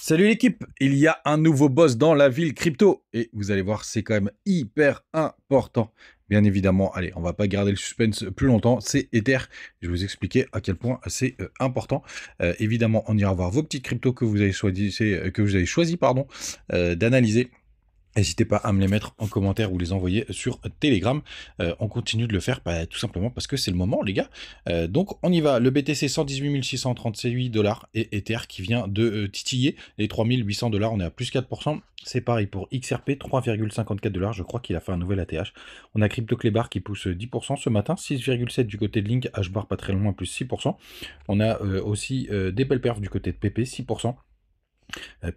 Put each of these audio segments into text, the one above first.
Salut l'équipe, il y a un nouveau boss dans la ville crypto et vous allez voir c'est quand même hyper important. Bien évidemment, allez, on va pas garder le suspense plus longtemps, c'est Ether. Je vais vous expliquer à quel point c'est important. Évidemment, on ira voir vos petites cryptos que vous avez choisi pardon, d'analyser. N'hésitez pas à me les mettre en commentaire ou les envoyer sur Telegram. On continue de le faire tout simplement parce que c'est le moment, les gars. Donc, on y va. Le BTC 118 638 dollars et Ether qui vient de titiller les 3800 dollars. On est à plus 4%. C'est pareil pour XRP, 3,54 dollars. Je crois qu'il a fait un nouvel ATH. On a CryptoClebar qui pousse 10% ce matin, 6,7 du côté de Link, HBAR pas très loin, plus 6%. On a aussi des belles perfs du côté de PP, 6%.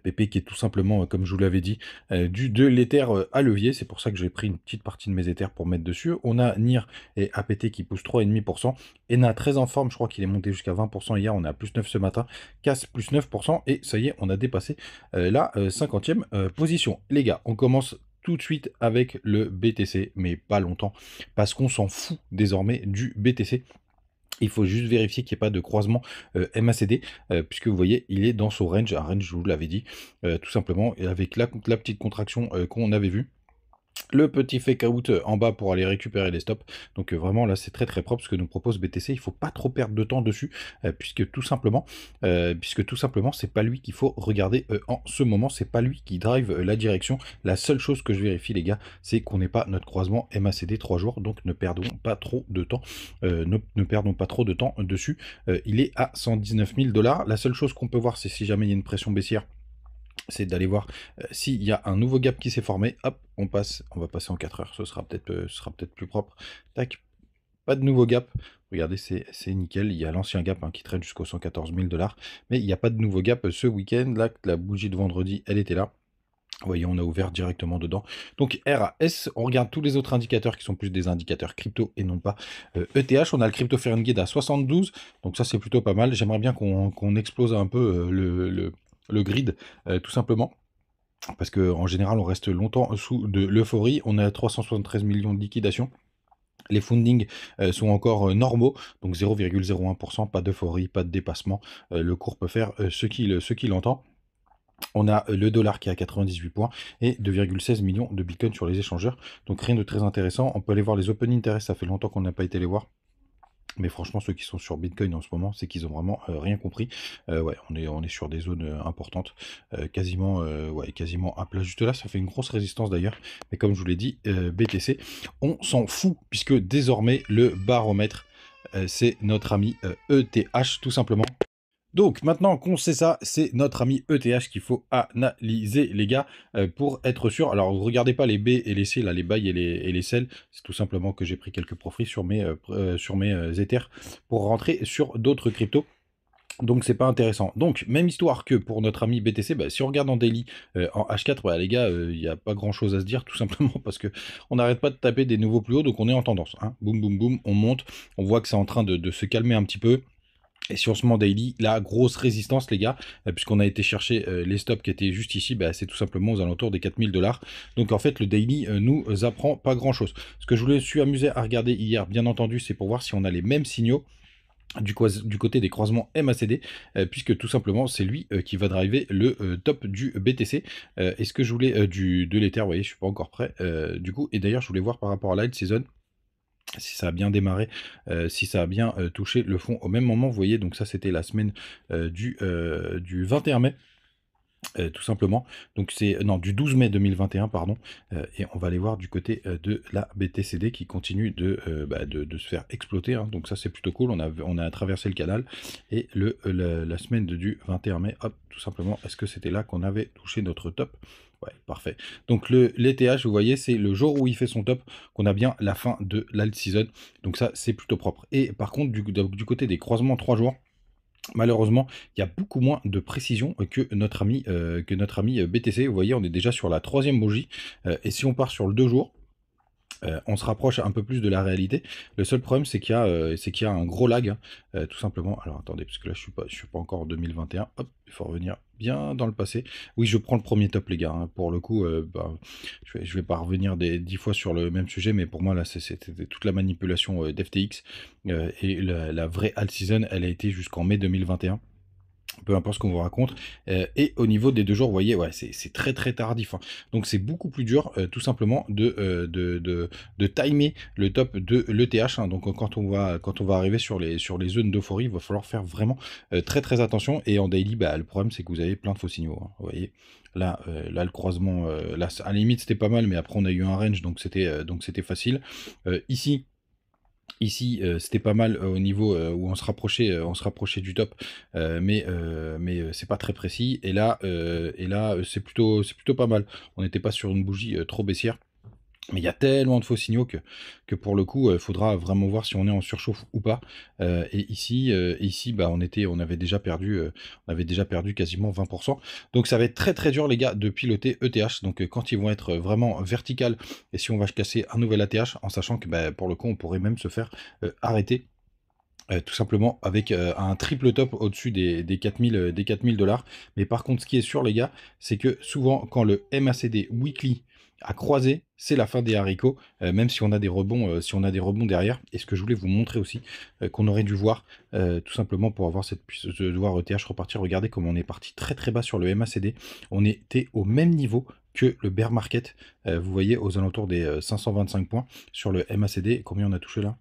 PP qui est tout simplement, comme je vous l'avais dit, de l'Ether à levier. C'est pour ça que j'ai pris une petite partie de mes Ethers pour mettre dessus. On a NIR et APT qui poussent 3,5%. ENA très en forme, je crois qu'il est monté jusqu'à 20% hier. On est à plus 9 ce matin. CAS plus 9%. Et ça y est, on a dépassé la 50e position. Les gars, on commence tout de suite avec le BTC, mais pas longtemps, parce qu'on s'en fout désormais du BTC. Il faut juste vérifier qu'il n'y ait pas de croisement MACD, puisque vous voyez, il est dans son range, un range, je vous l'avais dit, tout simplement, et avec la petite contraction qu'on avait vue. Le petit fake out en bas pour aller récupérer les stops. Donc vraiment là c'est très très propre ce que nous propose BTC. Il ne faut pas trop perdre de temps dessus puisque tout simplement c'est pas lui qu'il faut regarder en ce moment. C'est pas lui qui drive la direction. La seule chose que je vérifie les gars, c'est qu'on n'ait pas notre croisement MACD 3 jours. Donc ne perdons pas trop de temps. Ne perdons pas trop de temps dessus. Il est à 119 000 dollars. La seule chose qu'on peut voir, c'est si jamais il y a une pression baissière, c'est d'aller voir s'il y a un nouveau gap qui s'est formé. Hop, on va passer en 4 heures. Ce sera peut-être plus propre. Tac, pas de nouveau gap. Regardez, c'est nickel. Il y a l'ancien gap qui traîne jusqu'aux 114 000 dollars. Mais il n'y a pas de nouveau gap ce week-end. Là, la bougie de vendredi, elle était là. Vous voyez, on a ouvert directement dedans. Donc RAS, on regarde tous les autres indicateurs qui sont plus des indicateurs crypto et non pas ETH. On a le Crypto Fahrenheit à 72. Donc ça, c'est plutôt pas mal. J'aimerais bien qu'on explose un peu le grid, tout simplement. Parce qu'en général, on reste longtemps sous de l'euphorie. On est à 373 millions de liquidations. Les fundings sont encore normaux, donc 0,01%, pas d'euphorie, pas de dépassement. Le cours peut faire ce qu'il entend. On a le dollar qui est à 98 points et 2,16 millions de bitcoin sur les échangeurs. Donc rien de très intéressant. On peut aller voir les open interest, ça fait longtemps qu'on n'a pas été les voir. Mais franchement, ceux qui sont sur Bitcoin en ce moment, c'est qu'ils ont vraiment rien compris. Ouais, on est sur des zones importantes, quasiment à plat. Juste là, ça fait une grosse résistance d'ailleurs. Mais comme je vous l'ai dit, BTC, on s'en fout puisque désormais le baromètre, c'est notre ami ETH tout simplement. Donc, maintenant qu'on sait ça, c'est notre ami ETH qu'il faut analyser, les gars, pour être sûr. Alors, regardez pas les B et les C, là, les buy et les sell. C'est tout simplement que j'ai pris quelques profits sur mes Ethers pour rentrer sur d'autres cryptos. Donc, c'est pas intéressant. Donc, même histoire que pour notre ami BTC, si on regarde en daily, en H4, les gars, il n'y a pas grand-chose à se dire, tout simplement parce que on n'arrête pas de taper des nouveaux plus hauts, donc on est en tendance. Boum, boum, boum, on monte. On voit que c'est en train de se calmer un petit peu. Et sur ce daily, la grosse résistance, les gars, puisqu'on a été chercher les stops qui étaient juste ici, c'est tout simplement aux alentours des 4000 dollars. Donc en fait, le daily nous apprend pas grand-chose. Ce que je me suis amusé à regarder hier, bien entendu, c'est pour voir si on a les mêmes signaux du côté des croisements MACD, puisque tout simplement, c'est lui qui va driver le top du BTC. Et ce que je voulais de l'Ether, vous voyez, je suis pas encore prêt, du coup. Et d'ailleurs, je voulais voir par rapport à l'alt season, si ça a bien démarré, si ça a bien touché le fond au même moment, vous voyez, donc ça c'était la semaine du 21 mai. Tout simplement, donc c'est du 12 mai 2021 pardon, et on va aller voir du côté de la BTCD qui continue de se faire exploiter, donc ça c'est plutôt cool. On a traversé le canal et la semaine du 21 mai, hop, tout simplement, est-ce que c'était là qu'on avait touché notre top? Ouais, parfait. Donc l'ETH, vous voyez, c'est le jour où il fait son top qu'on a bien la fin de l'alt season, donc ça c'est plutôt propre. Et par contre du côté des croisements 3 jours, malheureusement, il y a beaucoup moins de précision que notre ami BTC. Vous voyez, on est déjà sur la 3e bougie. Et si on part sur le 2 jours, on se rapproche un peu plus de la réalité. Le seul problème, c'est qu'il y a un gros lag, tout simplement. Alors attendez, parce que là, je suis pas encore en 2021. Hop, il faut revenir bien dans le passé. Oui, je prends le premier top, les gars. Pour le coup, je vais pas revenir 10 fois sur le même sujet, mais pour moi, là, c'était toute la manipulation d'FTX. Et la vraie alt season, elle a été jusqu'en mai 2021. peu importe ce qu'on vous raconte. Et au niveau des 2 jours, vous voyez, ouais, c'est très très tardif, hein. Donc c'est beaucoup plus dur, tout simplement, de timer le top de l'ETH, hein. Donc quand on va arriver sur les zones d'euphorie, il va falloir faire vraiment très très attention. Et en daily, bah, le problème c'est que vous avez plein de faux signaux, hein, vous voyez. Là, le croisement, là, à la limite c'était pas mal, mais après on a eu un range, donc c'était facile. Ici, c'était pas mal au niveau où on se rapprochait du top, mais c'est pas très précis. Et là, c'est plutôt pas mal. On n'était pas sur une bougie trop baissière. Mais il y a tellement de faux signaux que pour le coup, il faudra vraiment voir si on est en surchauffe ou pas. Et ici, bah, on avait déjà perdu quasiment 20%. Donc ça va être très très dur, les gars, de piloter ETH. Donc quand ils vont être vraiment vertical, et si on va casser un nouvel ATH, en sachant que bah, pour le coup, on pourrait même se faire arrêter. Tout simplement avec un triple top au-dessus des 4000 des 4000 $. Mais par contre, ce qui est sûr, les gars, c'est que souvent, quand le MACD weekly a croisé, c'est la fin des haricots, même si on a des rebonds, derrière. Et ce que je voulais vous montrer aussi, qu'on aurait dû voir, tout simplement pour avoir cette puissance de voir ETH repartir. Regardez comment on est parti très très bas sur le MACD. On était au même niveau que le bear market. Vous voyez, aux alentours des 525 points sur le MACD. Combien on a touché là?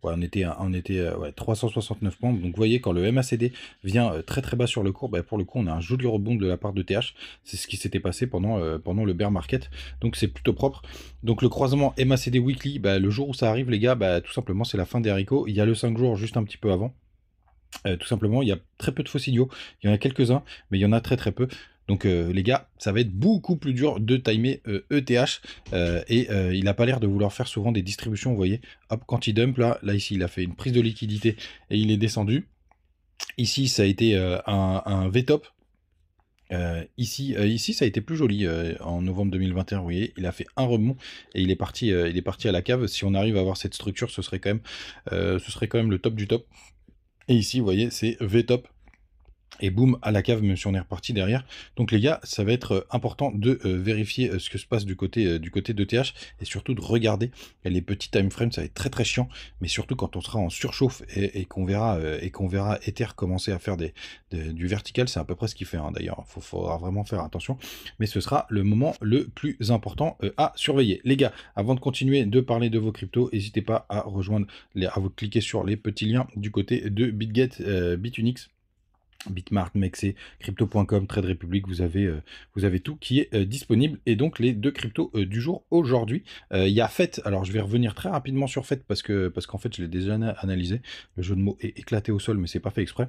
Ouais, ouais, 369 points. Donc vous voyez, quand le MACD vient très très bas sur le cours, bah, pour le coup, on a un joli rebond de la part de TH. C'est ce qui s'était passé pendant le bear market. Donc c'est plutôt propre. Donc le croisement MACD weekly, bah, le jour où ça arrive, les gars, bah, tout simplement, c'est la fin des haricots. Il y a le 5 jours juste un petit peu avant. Tout simplement, il y a très peu de faux signaux. Il y en a quelques-uns, mais il y en a très très peu. Donc les gars, ça va être beaucoup plus dur de timer ETH. Il n'a pas l'air de vouloir faire souvent des distributions, vous voyez. Hop, quand il dump, là ici, il a fait une prise de liquidité et il est descendu. Ici, ça a été un V-top. Ici, ça a été plus joli en novembre 2021, vous voyez. Il a fait un rebond et il est parti à la cave. Si on arrive à avoir cette structure, ce serait quand même le top du top. Et ici, vous voyez, c'est V-top. Et boum, à la cave, même si on est reparti derrière. Donc les gars, ça va être important de vérifier ce que se passe du côté d'ETH, et surtout de regarder les petits time frames. Ça va être très très chiant, mais surtout quand on sera en surchauffe et qu'on verra Ether commencer à faire du vertical. C'est à peu près ce qu'il fait, hein, d'ailleurs. Faudra vraiment faire attention, mais ce sera le moment le plus important à surveiller. Les gars, avant de continuer de parler de vos cryptos, n'hésitez pas à rejoindre, à vous cliquer sur les petits liens du côté de BitGet, Bitunix, Bitmart, Mexe, Crypto.com, Trade Republic, vous avez tout qui est disponible. Et donc les deux cryptos du jour aujourd'hui. Il y a FET, alors je vais revenir très rapidement sur FET parce qu'en fait je l'ai déjà analysé. Le jeu de mots est éclaté au sol, mais c'est pas fait exprès.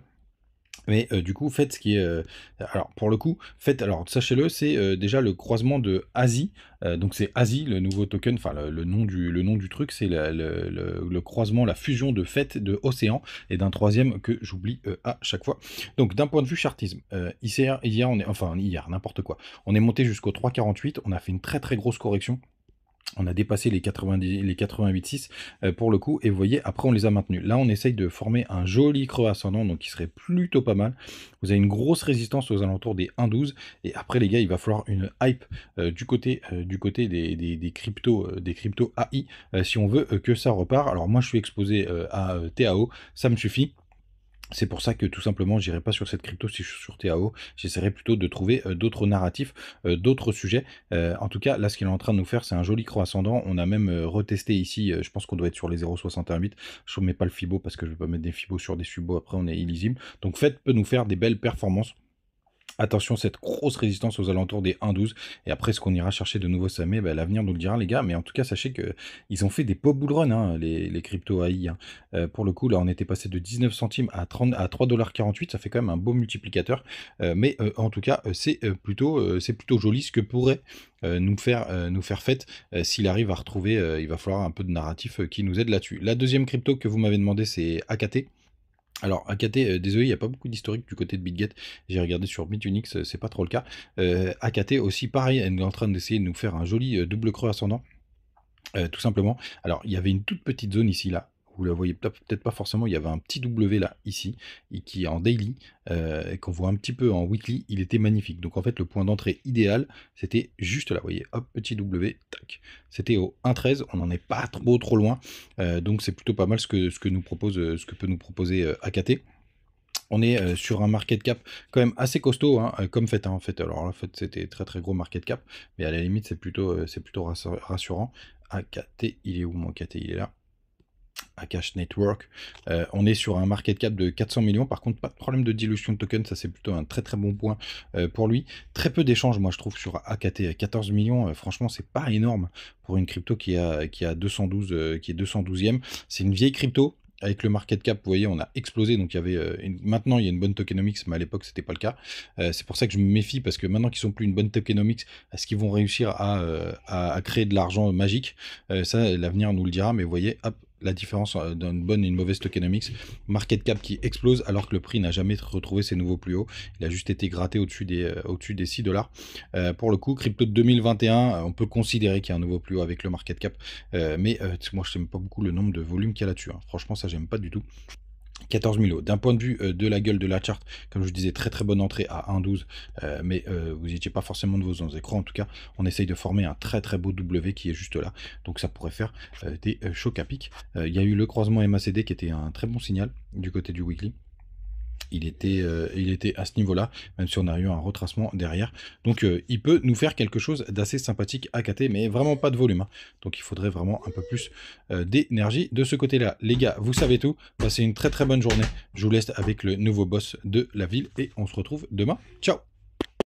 Mais du coup, faites ce qui est... alors, pour le coup, faites... Alors, sachez-le, c'est déjà le croisement de ASI. Donc, c'est ASI, le nouveau token, enfin, le nom du truc, c'est le croisement, la fusion de FET, de Océan, et d'un troisième que j'oublie à chaque fois. Donc, d'un point de vue chartisme, hier, n'importe quoi. On est monté jusqu'au 3,48, on a fait une très très grosse correction. On a dépassé les 88,6 pour le coup, et vous voyez, après on les a maintenus. Là, on essaye de former un joli creux ascendant, donc qui serait plutôt pas mal. Vous avez une grosse résistance aux alentours des 1,12, et après les gars, il va falloir une hype du côté des cryptos AI, si on veut que ça repart. Alors moi, je suis exposé à TAO, ça me suffit. C'est pour ça que tout simplement, j'irai pas sur cette crypto si je suis sur TAO. J'essaierai plutôt de trouver d'autres narratifs, d'autres sujets. En tout cas, là, ce qu'il est en train de nous faire, c'est un joli creux ascendant. On a même retesté ici, je pense qu'on doit être sur les 0,618. Je ne mets pas le Fibo parce que je ne vais pas mettre des Fibos sur des Subos. Après, on est illisible. Donc, Fed peut nous faire des belles performances. Attention, cette grosse résistance aux alentours des 1,12. Et après, ce qu'on ira chercher de nouveaux sommets, bah, l'avenir nous le dira, les gars. Mais en tout cas, sachez qu'ils ont fait des beaux bull run, hein, les cryptos AI. Hein. Pour le coup, là, on était passé de 19 centimes à 3,48 $. Ça fait quand même un beau multiplicateur. Mais en tout cas, c'est plutôt joli ce que pourrait nous faire FET. S'il arrive à retrouver, il va falloir un peu de narratif qui nous aide là-dessus. La deuxième crypto que vous m'avez demandé, c'est AKT. Alors, AKT, désolé, il n'y a pas beaucoup d'historique du côté de BitGet. J'ai regardé sur Bitunix, c'est pas trop le cas. AKT aussi, pareil, elle est en train d'essayer de nous faire un joli double creux ascendant. Tout simplement. Alors, il y avait une toute petite zone ici, là. Vous la voyez peut-être pas forcément, il y avait un petit W là, ici, et qui est en daily, et qu'on voit un petit peu en weekly, il était magnifique. Donc en fait, le point d'entrée idéal, c'était juste là, vous voyez, hop, petit W, tac. C'était au 1,13, on n'en est pas trop loin, donc c'est plutôt pas mal ce que peut nous proposer AKT. On est sur un market cap quand même assez costaud, hein, comme fait, hein, en fait. Alors là, en fait, c'était très très gros market cap, mais à la limite, c'est plutôt rassurant. AKT, il est où mon AKT? Il est là. Akash Network. On est sur un market cap de 400 millions. Par contre, pas de problème de dilution de token. Ça, c'est plutôt un très très bon point pour lui. Très peu d'échanges, moi, je trouve, sur AKT. 14 millions, franchement, c'est pas énorme pour une crypto qui a 212, qui est 212e. C'est une vieille crypto. Avec le market cap, vous voyez, on a explosé. Donc, il y avait maintenant, il y a une bonne tokenomics, mais à l'époque, c'était pas le cas. C'est pour ça que je me méfie, parce que maintenant qu'ils sont plus une bonne tokenomics, est-ce qu'ils vont réussir à créer de l'argent magique? Ça, l'avenir nous le dira. Mais vous voyez, hop, la différence d'une bonne et une mauvaise tokenomics. Market cap qui explose alors que le prix n'a jamais retrouvé ses nouveaux plus hauts. Il a juste été gratté au-dessus des 6 $. Pour le coup, crypto de 2021, on peut considérer qu'il y a un nouveau plus haut avec le market cap. Mais moi, je n'aime pas beaucoup le nombre de volumes qu'il y a là-dessus. Hein. Franchement, ça, j'aime pas du tout. 14 000 euros. D'un point de vue de la gueule de la charte, comme je disais, très très bonne entrée à 1,12, mais vous n'étiez pas forcément de vos écrans. En tout cas, on essaye de former un très très beau W qui est juste là. Donc ça pourrait faire des chocs à pic. Il y a eu le croisement MACD qui était un très bon signal du côté du weekly. Il était à ce niveau-là, même si on a eu un retracement derrière. Donc il peut nous faire quelque chose d'assez sympathique à KT, mais vraiment pas de volume. Hein. Donc il faudrait vraiment un peu plus d'énergie de ce côté-là. Les gars, vous savez tout. Passez une très très bonne journée. Je vous laisse avec le nouveau boss de la ville et on se retrouve demain. Ciao!